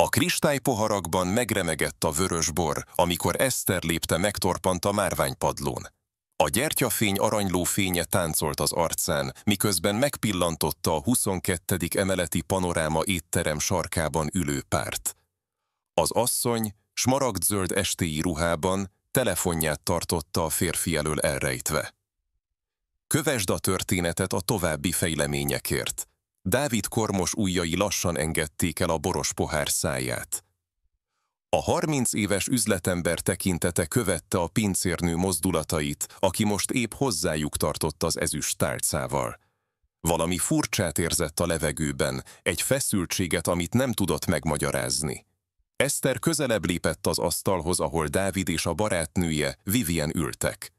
A kristálypoharakban megremegett a vörös bor, amikor Eszter lépte megtorpant a márványpadlón. A gyertyafény aranyló fénye táncolt az arcán, miközben megpillantotta a 22. emeleti panoráma étterem sarkában ülő párt. Az asszony smaragdzöld estéi ruhában telefonját tartotta a férfi elől elrejtve. Kövesd a történetet a további fejleményekért. Dávid kormos ujjai lassan engedték el a boros pohár száját. A 30 éves üzletember tekintete követte a pincérnő mozdulatait, aki most épp hozzájuk tartott az ezüst tálcával. Valami furcsát érzett a levegőben, egy feszültséget, amit nem tudott megmagyarázni. Eszter közelebb lépett az asztalhoz, ahol Dávid és a barátnője, Vivien ültek.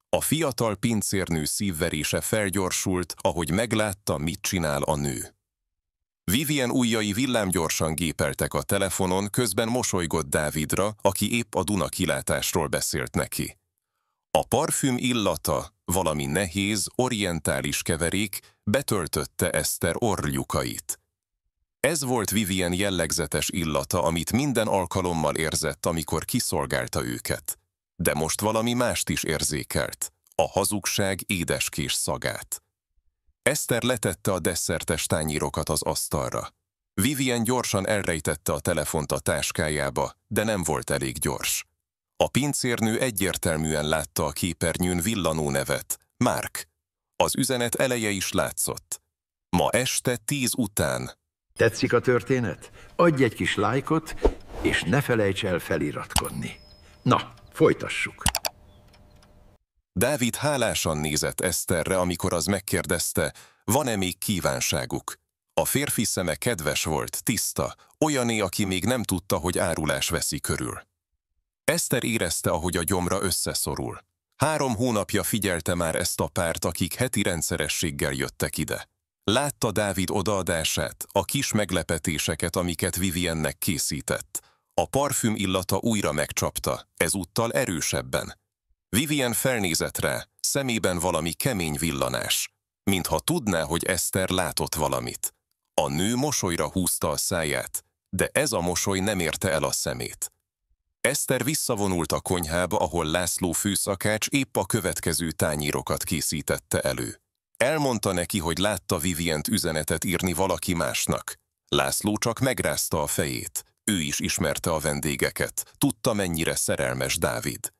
A fiatal pincérnő szívverése felgyorsult, ahogy meglátta, mit csinál a nő. Vivien ujjai villámgyorsan gépeltek a telefonon, közben mosolygott Dávidra, aki épp a Duna kilátásról beszélt neki. A parfüm illata, valami nehéz, orientális keverék betöltötte Eszter orrlyukait. Ez volt Vivien jellegzetes illata, amit minden alkalommal érzett, amikor kiszolgálta őket. De most valami mást is érzékelt, a hazugság édeskés szagát. Eszter letette a desszertes tányérokat az asztalra. Vivien gyorsan elrejtette a telefont a táskájába, de nem volt elég gyors. A pincérnő egyértelműen látta a képernyőn villanó nevet, Mark. Az üzenet eleje is látszott. Ma este 10 után. Tetszik a történet? Adj egy kis lájkot, és ne felejts el feliratkozni. Na, folytassuk. Dávid hálásan nézett Eszterre, amikor az megkérdezte, van-e még kívánságuk. A férfi szeme kedves volt, tiszta, olyané, aki még nem tudta, hogy árulás veszi körül. Eszter érezte, ahogy a gyomra összeszorul. 3 hónapja figyelte már ezt a párt, akik heti rendszerességgel jöttek ide. Látta Dávid odaadását, a kis meglepetéseket, amiket Viviennek készített. A parfüm illata újra megcsapta, ezúttal erősebben. Vivien felnézett rá, szemében valami kemény villanás, mintha tudná, hogy Eszter látott valamit. A nő mosolyra húzta a száját, de ez a mosoly nem érte el a szemét. Eszter visszavonult a konyhába, ahol László főszakács épp a következő tányérokat készítette elő. Elmondta neki, hogy látta Vivient üzenetet írni valaki másnak. László csak megrázta a fejét. Ő is ismerte a vendégeket, tudta, mennyire szerelmes Dávid.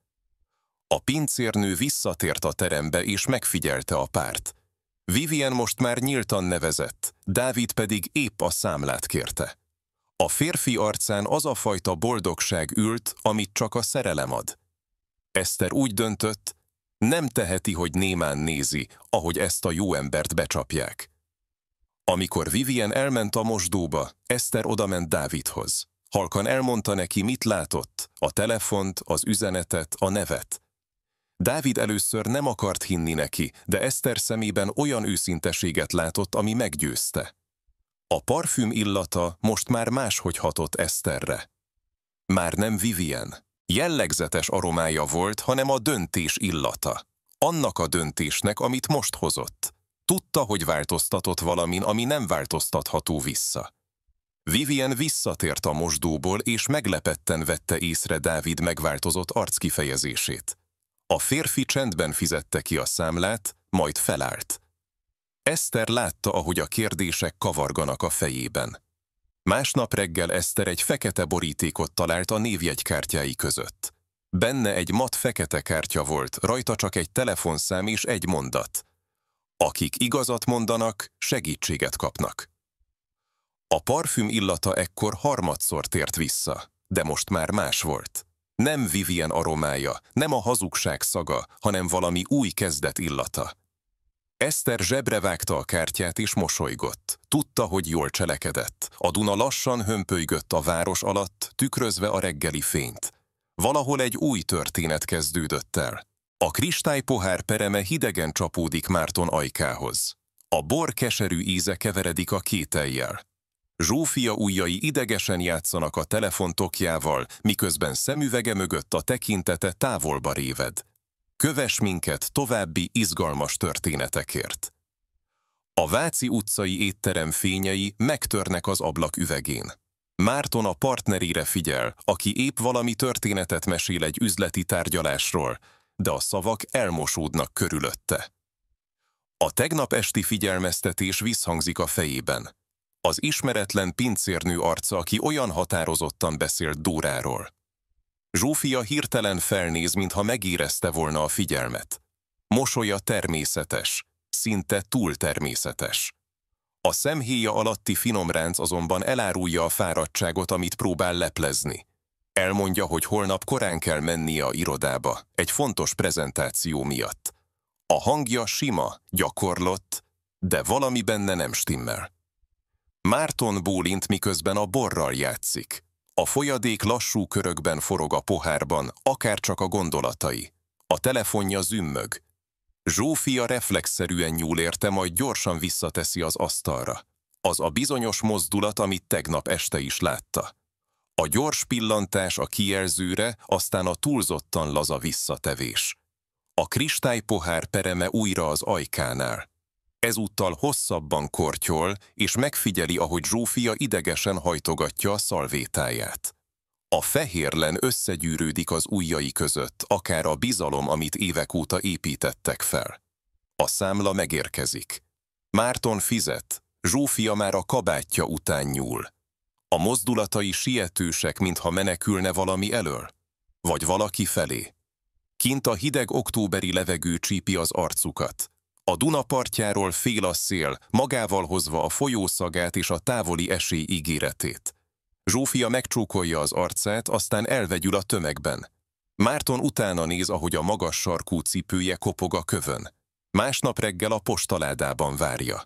A pincérnő visszatért a terembe és megfigyelte a párt. Vivien most már nyíltan nevezett, Dávid pedig épp a számlát kérte. A férfi arcán az a fajta boldogság ült, amit csak a szerelem ad. Eszter úgy döntött, nem teheti, hogy némán nézi, ahogy ezt a jó embert becsapják. Amikor Vivien elment a mosdóba, Eszter odament Dávidhoz. Halkan elmondta neki, mit látott, a telefont, az üzenetet, a nevet. Dávid először nem akart hinni neki, de Eszter szemében olyan őszinteséget látott, ami meggyőzte. A parfüm illata most már máshogy hatott Eszterre. Már nem Vivien. Jellegzetes aromája volt, hanem a döntés illata. Annak a döntésnek, amit most hozott. Tudta, hogy változtatott valamin, ami nem változtatható vissza. Vivien visszatért a mosdóból, és meglepetten vette észre Dávid megváltozott arckifejezését. A férfi csendben fizette ki a számlát, majd felállt. Eszter látta, ahogy a kérdések kavarganak a fejében. Másnap reggel Eszter egy fekete borítékot talált a névjegykártyái között. Benne egy mat fekete kártya volt, rajta csak egy telefonszám és egy mondat. Akik igazat mondanak, segítséget kapnak. A parfüm illata ekkor harmadszor tért vissza, de most már más volt. Nem Vivien aromája, nem a hazugság szaga, hanem valami új kezdet illata. Eszter zsebre vágta a kártyát és mosolygott. Tudta, hogy jól cselekedett. A Duna lassan hömpölygött a város alatt, tükrözve a reggeli fényt. Valahol egy új történet kezdődött el. A kristálypohár pereme hidegen csapódik Márton ajkához. A bor keserű íze keveredik a kétellyel. Zsófia ujjai idegesen játszanak a telefontokjával, miközben szemüvege mögött a tekintete távolba réved. Kövess minket további izgalmas történetekért. A Váci utcai étterem fényei megtörnek az ablak üvegén. Márton a partnerére figyel, aki épp valami történetet mesél egy üzleti tárgyalásról, de a szavak elmosódnak körülötte. A tegnap esti figyelmeztetés visszhangzik a fejében. Az ismeretlen pincérnő arca, aki olyan határozottan beszélt Dóráról. Zsófia hirtelen felnéz, mintha megérezte volna a figyelmet. Mosolya természetes, szinte túl természetes. A szemhéja alatti finom ránc azonban elárulja a fáradtságot, amit próbál leplezni. Elmondja, hogy holnap korán kell mennie a irodába, egy fontos prezentáció miatt. A hangja sima, gyakorlott, de valami benne nem stimmel. Márton bólint, miközben a borral játszik. A folyadék lassú körökben forog a pohárban, akárcsak a gondolatai. A telefonja zümmög. Zsófia reflexzerűen nyúl érte, majd gyorsan visszateszi az asztalra. Az a bizonyos mozdulat, amit tegnap este is látta. A gyors pillantás a kijelzőre, aztán a túlzottan laza visszatevés. A kristálypohár pereme újra az ajkánál. Ezúttal hosszabban kortyol, és megfigyeli, ahogy Zsófia idegesen hajtogatja a szalvétáját. A fehérlen összegyűrődik az ujjai között, akár a bizalom, amit évek óta építettek fel. A számla megérkezik. Márton fizet, Zsófia már a kabátja után nyúl. A mozdulatai sietősek, mintha menekülne valami elől, vagy valaki felé. Kint a hideg októberi levegő csípi az arcukat. A Duna partjáról fél a szél, magával hozva a folyószagát és a távoli esély ígéretét. Zsófia megcsókolja az arcát, aztán elvegyül a tömegben. Márton utána néz, ahogy a magas sarkú cipője kopog a kövön. Másnap reggel a postaládában várja.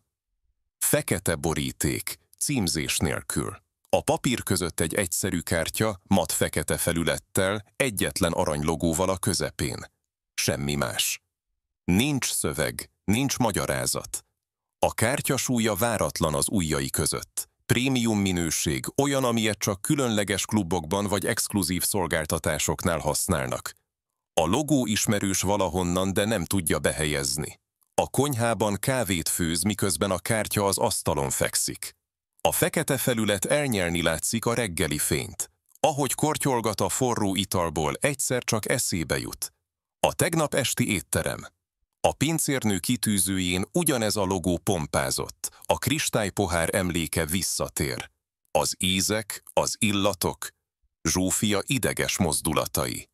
Fekete boríték, címzés nélkül. A papír között egy egyszerű kártya, mat fekete felülettel, egyetlen aranylogóval a közepén. Semmi más. Nincs szöveg, nincs magyarázat. A kártya súlya váratlan az ujjai között. Prémium minőség, olyan, amilyet csak különleges klubokban vagy exkluzív szolgáltatásoknál használnak. A logó ismerős valahonnan, de nem tudja behelyezni. A konyhában kávét főz, miközben a kártya az asztalon fekszik. A fekete felület elnyelni látszik a reggeli fényt. Ahogy kortyolgat a forró italból, egyszer csak eszébe jut. A tegnap esti étterem. A pincérnő kitűzőjén ugyanez a logó pompázott, a kristálypohár emléke visszatér. Az ízek, az illatok, Zsófia ideges mozdulatai.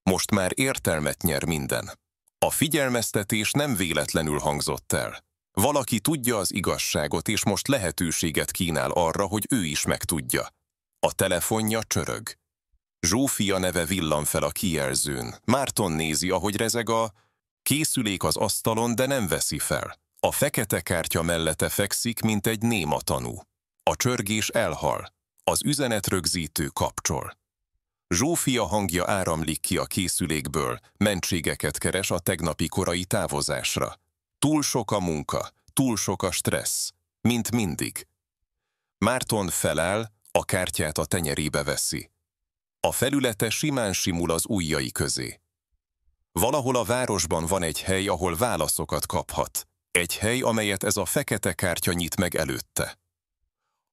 Most már értelmet nyer minden. A figyelmeztetés nem véletlenül hangzott el. Valaki tudja az igazságot, és most lehetőséget kínál arra, hogy ő is megtudja. A telefonja csörög. Zsófia neve villan fel a kijelzőn. Márton nézi, ahogy rezeg a készülék az asztalon, de nem veszi fel. A fekete kártya mellette fekszik, mint egy néma tanú. A csörgés elhal. Az üzenetrögzítő kapcsol. Zsófia hangja áramlik ki a készülékből, mentségeket keres a tegnapi korai távozásra. Túl sok a munka, túl sok a stressz, mint mindig. Márton feláll, a kártyát a tenyerébe veszi. A felülete simán simul az ujjai közé. Valahol a városban van egy hely, ahol válaszokat kaphat. Egy hely, amelyet ez a fekete kártya nyit meg előtte.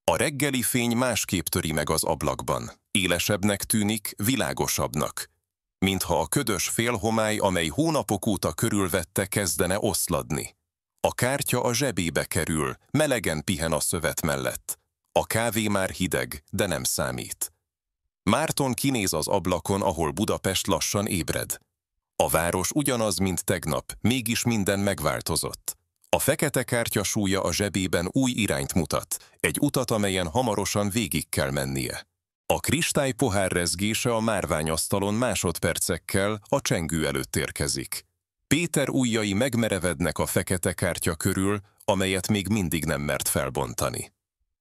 A reggeli fény másképp töri meg az ablakban. Élesebbnek tűnik, világosabbnak. Mintha a ködös félhomály, amely hónapok óta körülvette, kezdene oszladni. A kártya a zsebébe kerül, melegen pihen a szövet mellett. A kávé már hideg, de nem számít. Márton kinéz az ablakon, ahol Budapest lassan ébred. A város ugyanaz, mint tegnap, mégis minden megváltozott. A fekete kártya súlya a zsebében új irányt mutat, egy utat, amelyen hamarosan végig kell mennie. A kristálypohár rezgése a márványasztalon másodpercekkel a csengő előtt érkezik. Péter ujjai megmerevednek a fekete kártya körül, amelyet még mindig nem mert felbontani.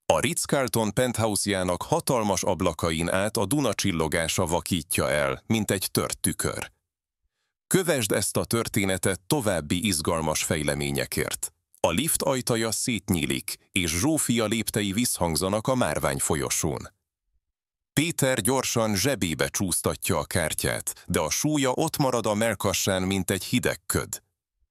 A Ritz-Carlton penthouse-jának hatalmas ablakain át a Duna csillogása vakítja el, mint egy tört tükör. Kövesd ezt a történetet további izgalmas fejleményekért. A lift ajtaja szétnyílik, és Zsófia léptei visszhangzanak a márvány folyosón. Péter gyorsan zsebébe csúsztatja a kártyát, de a súlya ott marad a mellkassán, mint egy hideg köd.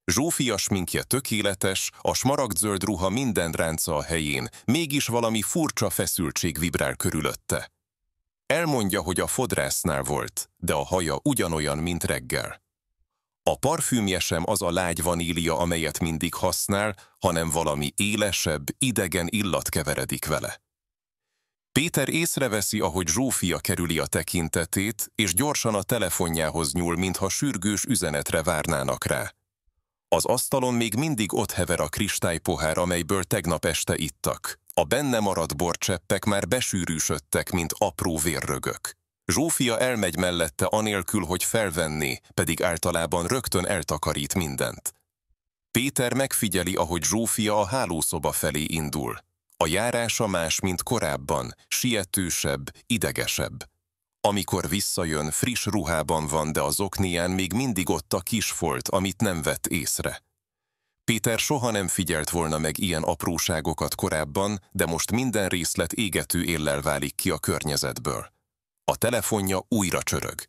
Zsófia sminkje tökéletes, a smaragdzöld ruha minden ránca a helyén, mégis valami furcsa feszültség vibrál körülötte. Elmondja, hogy a fodrásznál volt, de a haja ugyanolyan, mint reggel. A parfümje sem az a lágy vanília, amelyet mindig használ, hanem valami élesebb, idegen illat keveredik vele. Péter észreveszi, ahogy Zsófia kerüli a tekintetét, és gyorsan a telefonjához nyúl, mintha sürgős üzenetre várnának rá. Az asztalon még mindig ott hever a kristálypohár, amelyből tegnap este ittak. A benne maradt borcseppek már besűrűsödtek, mint apró vérrögök. Zsófia elmegy mellette anélkül, hogy felvenné, pedig általában rögtön eltakarít mindent. Péter megfigyeli, ahogy Zsófia a hálószoba felé indul. A járása más, mint korábban, sietősebb, idegesebb. Amikor visszajön, friss ruhában van, de az oknián még mindig ott a kis folt, amit nem vett észre. Péter soha nem figyelt volna meg ilyen apróságokat korábban, de most minden részlet égető éllel válik ki a környezetből. A telefonja újra csörög.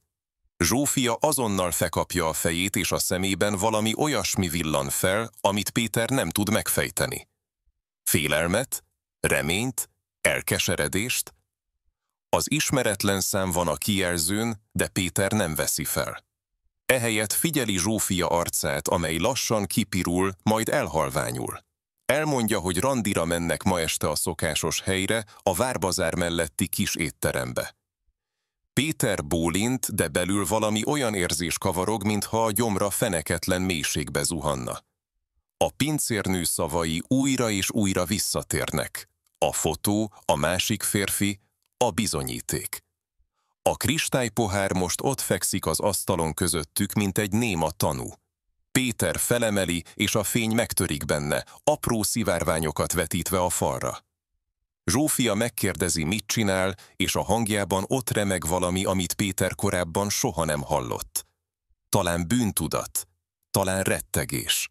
Zsófia azonnal felkapja a fejét, és a szemében valami olyasmi villan fel, amit Péter nem tud megfejteni. Félelmet? Reményt? Elkeseredést? Az ismeretlen szám van a kijelzőn, de Péter nem veszi fel. Ehelyett figyeli Zsófia arcát, amely lassan kipirul, majd elhalványul. Elmondja, hogy randira mennek ma este a szokásos helyre, a Várbazár melletti kis étterembe. Péter bólint, de belül valami olyan érzés kavarog, mintha a gyomra feneketlen mélységbe zuhanna. A pincérnő szavai újra és újra visszatérnek. A fotó, a másik férfi, a bizonyíték. A kristálypohár most ott fekszik az asztalon közöttük, mint egy néma tanú. Péter felemeli, és a fény megtörik benne, apró szivárványokat vetítve a falra. Zsófia megkérdezi, mit csinál, és a hangjában ott remeg valami, amit Péter korábban soha nem hallott. Talán bűntudat, talán rettegés.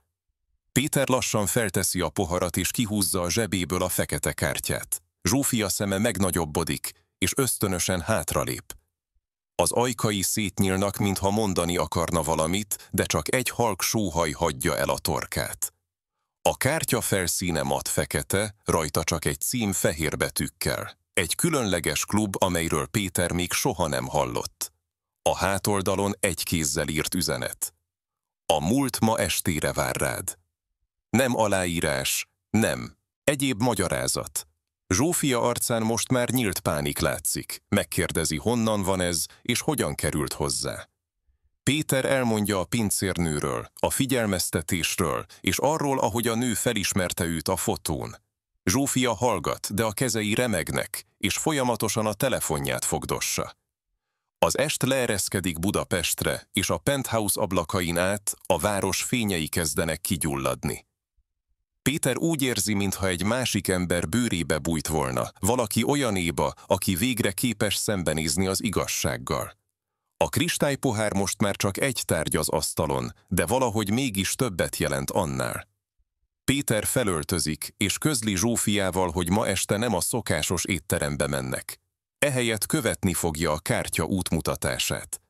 Péter lassan felteszi a poharat, és kihúzza a zsebéből a fekete kártyát. Zsófia szeme megnagyobbodik, és ösztönösen hátralép. Az ajkai szétnyílnak, mintha mondani akarna valamit, de csak egy halk sóhaj hagyja el a torkát. A kártya felszíne mat fekete, rajta csak egy cím fehér betűkkel. Egy különleges klub, amelyről Péter még soha nem hallott. A hátoldalon egy kézzel írt üzenet. A múlt ma estére vár rád. Nem aláírás, nem. Egyéb magyarázat. Zsófia arcán most már nyílt pánik látszik. Megkérdezi, honnan van ez, és hogyan került hozzá. Péter elmondja a pincérnőről, a figyelmeztetésről, és arról, ahogy a nő felismerte őt a fotón. Zsófia hallgat, de a kezei remegnek, és folyamatosan a telefonját fogdossa. Az est leereszkedik Budapestre, és a penthouse ablakain át a város fényei kezdenek kigyulladni. Péter úgy érzi, mintha egy másik ember bőrébe bújt volna, valaki olyanéba, aki végre képes szembenézni az igazsággal. A kristálypohár most már csak egy tárgy az asztalon, de valahogy mégis többet jelent annál. Péter felöltözik, és közli Zsófiával, hogy ma este nem a szokásos étterembe mennek. Ehelyett követni fogja a kártya útmutatását.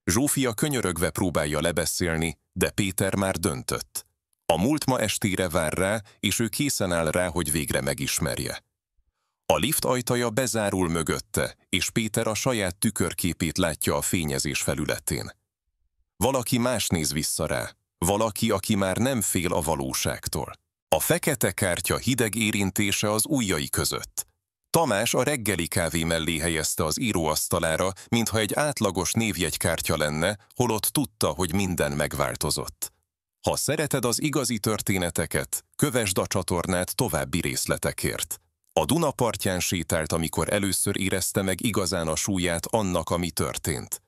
Zsófia könyörögve próbálja lebeszélni, de Péter már döntött. A múlt ma estére vár rá, és ő készen áll rá, hogy végre megismerje. A lift ajtaja bezárul mögötte, és Péter a saját tükörképét látja a fényezés felületén. Valaki más néz vissza rá, valaki, aki már nem fél a valóságtól. A fekete kártya hideg érintése az ujjai között. Tamás a reggeli kávé mellé helyezte az íróasztalára, mintha egy átlagos névjegykártya lenne, holott tudta, hogy minden megváltozott. Ha szereted az igazi történeteket, kövesd a csatornát további részletekért. A Duna partján sétált, amikor először érezte meg igazán a súlyát annak, ami történt.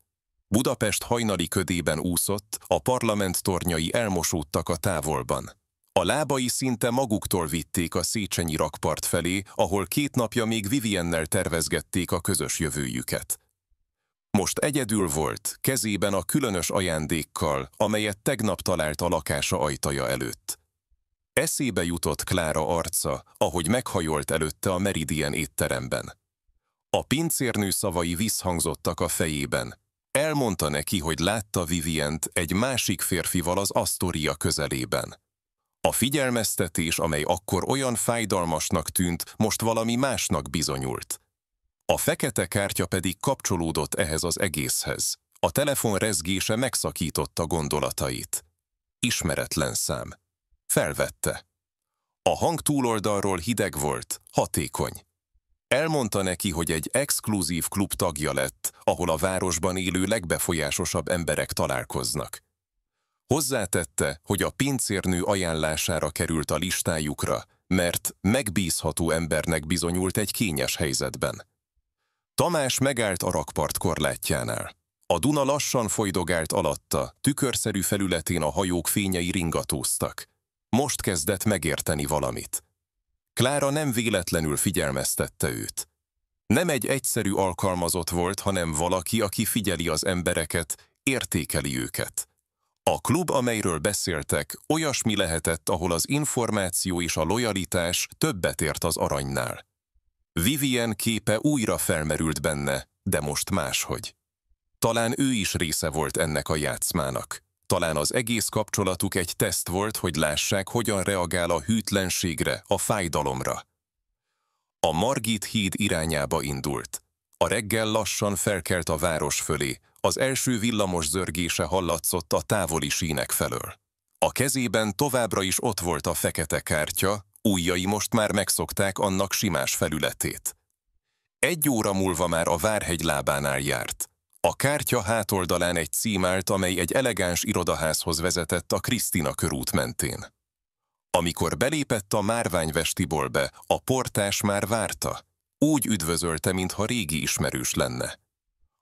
Budapest hajnali ködében úszott, a parlament tornyai elmosódtak a távolban. A lábai szinte maguktól vitték a Széchenyi rakpart felé, ahol 2 napja még Viviennel tervezgették a közös jövőjüket. Most egyedül volt, kezében a különös ajándékkal, amelyet tegnap talált a lakása ajtaja előtt. Eszébe jutott Klára arca, ahogy meghajolt előtte a Meridien étteremben. A pincérnő szavai visszhangzottak a fejében. Elmondta neki, hogy látta Vivient egy másik férfival az Astoria közelében. A figyelmeztetés, amely akkor olyan fájdalmasnak tűnt, most valami másnak bizonyult. A fekete kártya pedig kapcsolódott ehhez az egészhez. A telefon rezgése megszakította gondolatait. Ismeretlen szám. Felvette. A hang túloldalról hideg volt, hatékony. Elmondta neki, hogy egy exkluzív klub tagja lett, ahol a városban élő legbefolyásosabb emberek találkoznak. Hozzátette, hogy a pincérnő ajánlására került a listájukra, mert megbízható embernek bizonyult egy kényes helyzetben. Tamás megállt a rakpart korlátjánál. A Duna lassan folydogált alatta, tükörszerű felületén a hajók fényei ringatóztak. Most kezdett megérteni valamit. Klára nem véletlenül figyelmeztette őt. Nem egy egyszerű alkalmazott volt, hanem valaki, aki figyeli az embereket, értékeli őket. A klub, amelyről beszéltek, olyasmi lehetett, ahol az információ és a lojalitás többet ért az aranynál. Vivien képe újra felmerült benne, de most máshogy. Talán ő is része volt ennek a játszmának. Talán az egész kapcsolatuk egy teszt volt, hogy lássák, hogyan reagál a hűtlenségre, a fájdalomra. A Margit híd irányába indult. A reggel lassan felkelt a város fölé, az első villamos zörgése hallatszott a távoli sínek felől. A kezében továbbra is ott volt a fekete kártya, ujjai most már megszokták annak simás felületét. 1 óra múlva már a Várhegy lábánál járt. A kártya hátoldalán egy cím állt, amely egy elegáns irodaházhoz vezetett a Krisztina körút mentén. Amikor belépett a márványvestibolbe, a portás már várta. Úgy üdvözölte, mintha régi ismerős lenne.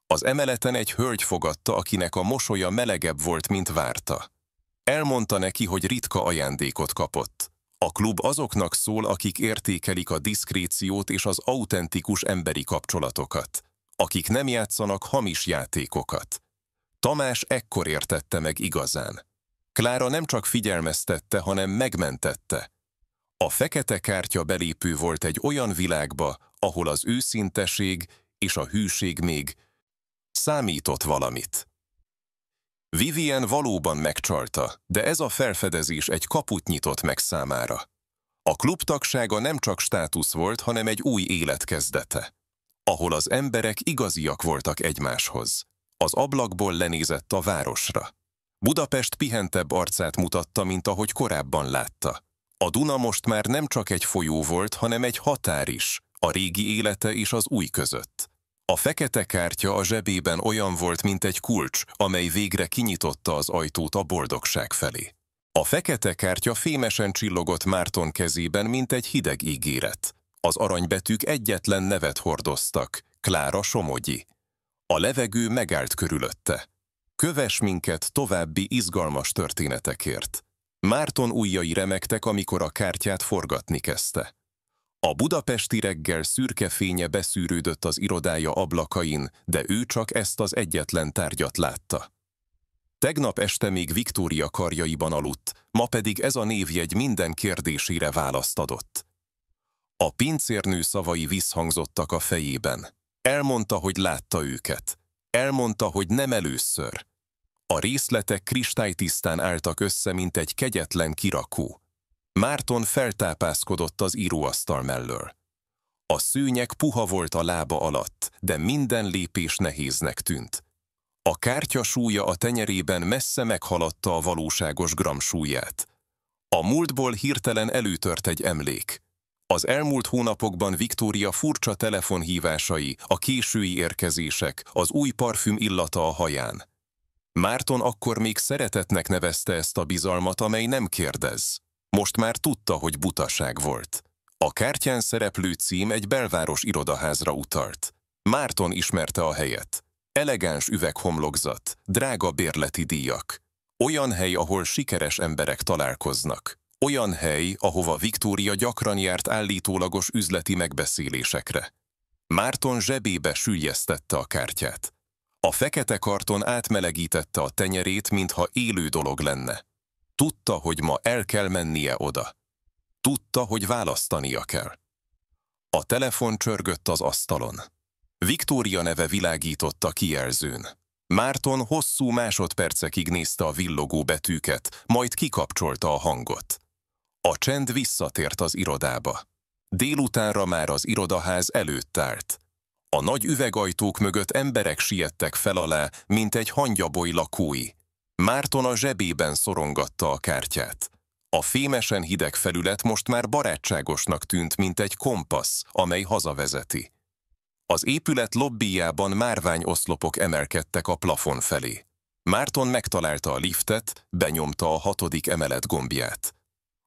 Az emeleten egy hölgy fogadta, akinek a mosolya melegebb volt, mint várta. Elmondta neki, hogy ritka ajándékot kapott. A klub azoknak szól, akik értékelik a diszkréciót és az autentikus emberi kapcsolatokat, akik nem játszanak hamis játékokat. Tamás ekkor értette meg igazán. Klára nem csak figyelmeztette, hanem megmentette. A fekete kártya belépő volt egy olyan világba, ahol az őszinteség és a hűség még számított valamit. Vivien valóban megcsalta, de ez a felfedezés egy kaput nyitott meg számára. A klub tagsága nem csak státusz volt, hanem egy új élet kezdete, ahol az emberek igaziak voltak egymáshoz. Az ablakból lenézett a városra. Budapest pihentebb arcát mutatta, mint ahogy korábban látta. A Duna most már nem csak egy folyó volt, hanem egy határ is, a régi élete és az új között. A fekete kártya a zsebében olyan volt, mint egy kulcs, amely végre kinyitotta az ajtót a boldogság felé. A fekete kártya fémesen csillogott Márton kezében, mint egy hideg ígéret. Az aranybetűk egyetlen nevet hordoztak, Klára Somogyi. A levegő megállt körülötte. Kövess minket további izgalmas történetekért. Márton ujjai remegtek, amikor a kártyát forgatni kezdte. A budapesti reggel szürke fénye beszűrődött az irodája ablakain, de ő csak ezt az egyetlen tárgyat látta. Tegnap este még Viktória karjaiban aludt, ma pedig ez a névjegy minden kérdésére választ adott. A pincérnő szavai visszhangzottak a fejében. Elmondta, hogy látta őket. Elmondta, hogy nem először. A részletek kristálytisztán álltak össze, mint egy kegyetlen kirakó. Márton feltápászkodott az íróasztal mellől. A szőnyeg puha volt a lába alatt, de minden lépés nehéznek tűnt. A kártya súlya a tenyerében messze meghaladta a valóságos gram súlyát. A múltból hirtelen előtört egy emlék. Az elmúlt hónapokban Viktória furcsa telefonhívásai, a késői érkezések, az új parfüm illata a haján. Márton akkor még szeretetnek nevezte ezt a bizalmat, amely nem kérdez. Most már tudta, hogy butaság volt. A kártyán szereplő cím egy belváros irodaházra utalt. Márton ismerte a helyet. Elegáns üveghomlokzat, drága bérleti díjak. Olyan hely, ahol sikeres emberek találkoznak. Olyan hely, ahova Viktória gyakran járt állítólagos üzleti megbeszélésekre. Márton zsebébe süllyesztette a kártyát. A fekete karton átmelegítette a tenyerét, mintha élő dolog lenne. Tudta, hogy ma el kell mennie oda. Tudta, hogy választania kell. A telefon csörgött az asztalon. Viktória neve világított a kijelzőn. Márton hosszú másodpercekig nézte a villogó betűket, majd kikapcsolta a hangot. A csend visszatért az irodába. Délutánra már az irodaház előtt állt. A nagy üvegajtók mögött emberek siettek fel alá, mint egy hangyaboly lakói. Márton a zsebében szorongatta a kártyát. A fémesen hideg felület most már barátságosnak tűnt, mint egy kompassz, amely hazavezeti. Az épület lobbijában márványoszlopok emelkedtek a plafon felé. Márton megtalálta a liftet, benyomta a 6. emelet gombját.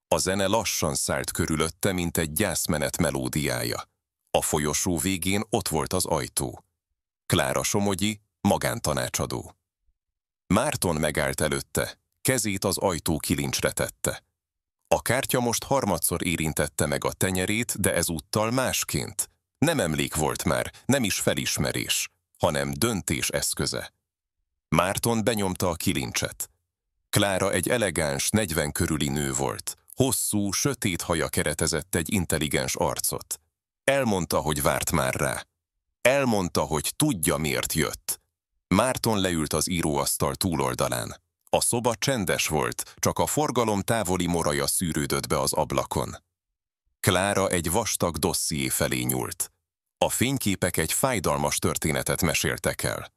A zene lassan szállt körülötte, mint egy gyászmenet melódiája. A folyosó végén ott volt az ajtó. Klára Somogyi, magántanácsadó. Márton megállt előtte, kezét az ajtó kilincsre tette. A kártya most harmadszor érintette meg a tenyerét, de ezúttal másként. Nem emlék volt már, nem is felismerés, hanem döntés eszköze. Márton benyomta a kilincset. Klára egy elegáns, 40 körüli nő volt. Hosszú, sötét haja keretezett egy intelligens arcot. Elmondta, hogy várt már rá. Elmondta, hogy tudja, miért jött. Márton leült az íróasztal túloldalán. A szoba csendes volt, csak a forgalom távoli moraja szűrődött be az ablakon. Klára egy vastag dosszié felé nyúlt. A fényképek egy fájdalmas történetet meséltek el.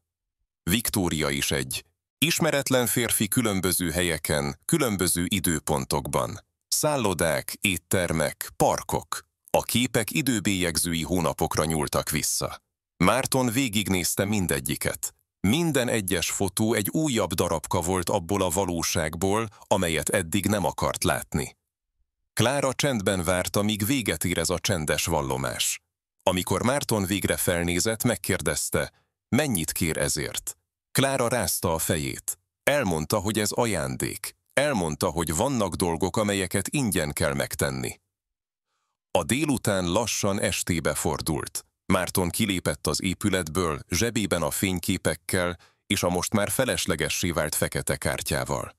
Viktória is egy ismeretlen férfi különböző helyeken, különböző időpontokban. Szállodák, éttermek, parkok. A képek időbélyegzői hónapokra nyúltak vissza. Márton végignézte mindegyiket. Minden egyes fotó egy újabb darabka volt abból a valóságból, amelyet eddig nem akart látni. Klára csendben várta, míg véget ér ez a csendes vallomás. Amikor Márton végre felnézett, megkérdezte, mennyit kér ezért. Klára rázta a fejét. Elmondta, hogy ez ajándék. Elmondta, hogy vannak dolgok, amelyeket ingyen kell megtenni. A délután lassan estébe fordult. Márton kilépett az épületből, zsebében a fényképekkel és a most már feleslegessé vált fekete kártyával.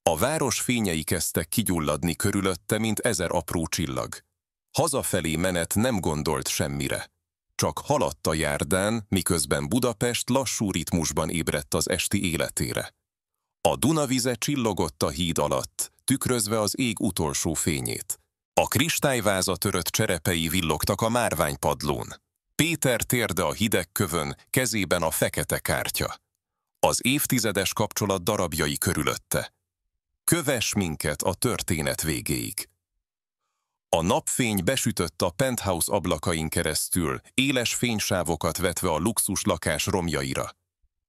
A város fényei kezdtek kigyulladni körülötte, mint 1000 apró csillag. Hazafelé menet nem gondolt semmire. Csak haladt a járdán, miközben Budapest lassú ritmusban ébredt az esti életére. A Dunavize csillogott a híd alatt, tükrözve az ég utolsó fényét. A kristályváza törött cserepei villogtak a márványpadlón. Péter térde a hideg kövön, kezében a fekete kártya. Az évtizedes kapcsolat darabjai körülötte. Kövess minket a történet végéig. A napfény besütött a penthouse ablakain keresztül, éles fénysávokat vetve a luxus lakás romjaira.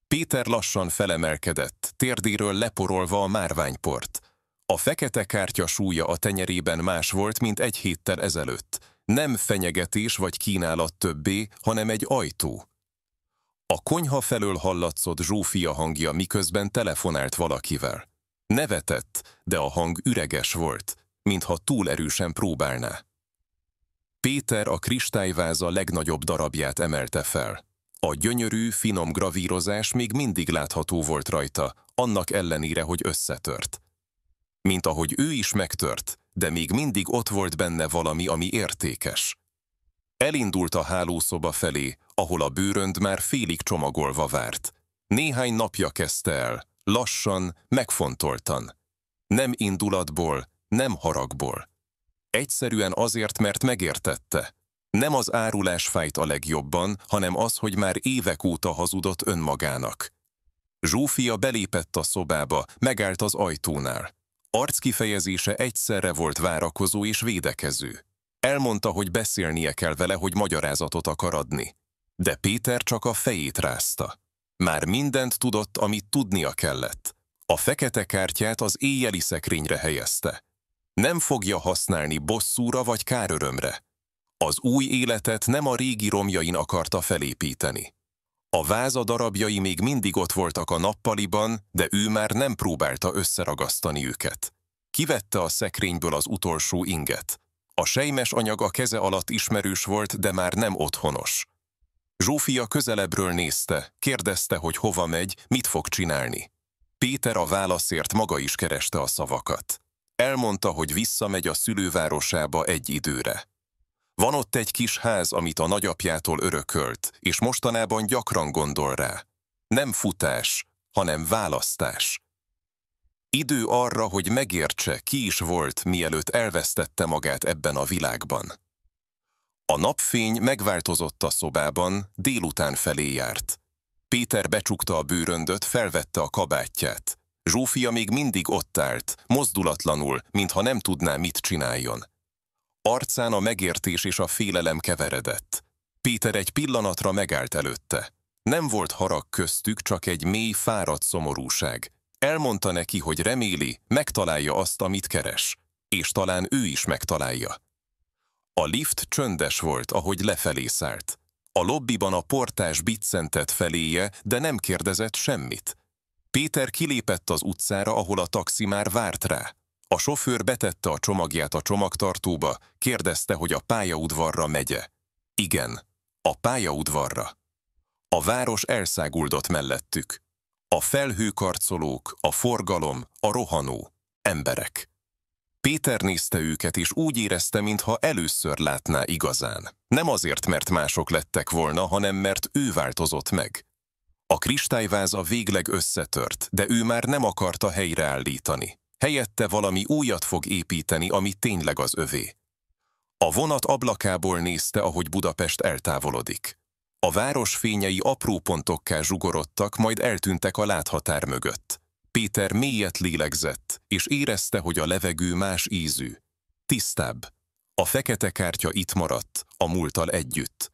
Péter lassan felemelkedett, térdéről leporolva a márványport. A fekete kártya súlya a tenyerében más volt, mint egy héttel ezelőtt. Nem fenyegetés vagy kínálat többé, hanem egy ajtó. A konyha felől hallatszott Zsófia hangja, miközben telefonált valakivel. Nevetett, de a hang üreges volt, mintha túl erősen próbálná. Péter a kristályváza legnagyobb darabját emelte fel. A gyönyörű, finom gravírozás még mindig látható volt rajta, annak ellenére, hogy összetört. Mint ahogy ő is megtört, de még mindig ott volt benne valami, ami értékes. Elindult a hálószoba felé, ahol a bőrönd már félig csomagolva várt. Néhány napja kezdte el, lassan, megfontoltan. Nem indulatból, nem haragból. Egyszerűen azért, mert megértette. Nem az árulás fájt a legjobban, hanem az, hogy már évek óta hazudott önmagának. Zsófia belépett a szobába, megállt az ajtónál. Arckifejezése egyszerre volt várakozó és védekező. Elmondta, hogy beszélnie kell vele, hogy magyarázatot akar adni. De Péter csak a fejét rázta. Már mindent tudott, amit tudnia kellett. A fekete kártyát az éjjeli szekrényre helyezte. Nem fogja használni bosszúra vagy kárörömre. Az új életet nem a régi romjain akarta felépíteni. A váza darabjai még mindig ott voltak a nappaliban, de ő már nem próbálta összeragasztani őket. Kivette a szekrényből az utolsó inget. A selymes anyag a keze alatt ismerős volt, de már nem otthonos. Zsófia közelebbről nézte, kérdezte, hogy hova megy, mit fog csinálni. Péter a válaszért maga is kereste a szavakat. Elmondta, hogy visszamegy a szülővárosába egy időre. Van ott egy kis ház, amit a nagyapjától örökölt, és mostanában gyakran gondol rá. Nem futás, hanem választás. Idő arra, hogy megértse, ki is volt, mielőtt elvesztette magát ebben a világban. A napfény megváltozott a szobában, délután felé járt. Péter becsukta a bőröndöt, felvette a kabátját. Zsófia még mindig ott állt, mozdulatlanul, mintha nem tudná, mit csináljon. Arcán a megértés és a félelem keveredett. Péter egy pillanatra megállt előtte. Nem volt harag köztük, csak egy mély, fáradt szomorúság. Elmondta neki, hogy reméli, megtalálja azt, amit keres. És talán ő is megtalálja. A lift csöndes volt, ahogy lefelé szállt. A lobbiban a portás biccentett feléje, de nem kérdezett semmit. Péter kilépett az utcára, ahol a taxi már várt rá. A sofőr betette a csomagját a csomagtartóba, kérdezte, hogy a pályaudvarra megye. Igen, a pályaudvarra. A város elszáguldott mellettük. A felhőkarcolók, a forgalom, a rohanó, emberek. Péter nézte őket, és úgy érezte, mintha először látná igazán. Nem azért, mert mások lettek volna, hanem mert ő változott meg. A kristályváza végleg összetört, de ő már nem akarta helyreállítani. Helyette valami újat fog építeni, ami tényleg az övé. A vonat ablakából nézte, ahogy Budapest eltávolodik. A város fényei apró pontokká zsugorodtak, majd eltűntek a láthatár mögött. Péter mélyet lélegzett, és érezte, hogy a levegő más ízű. Tisztább. A fekete kártya itt maradt, a múlttal együtt.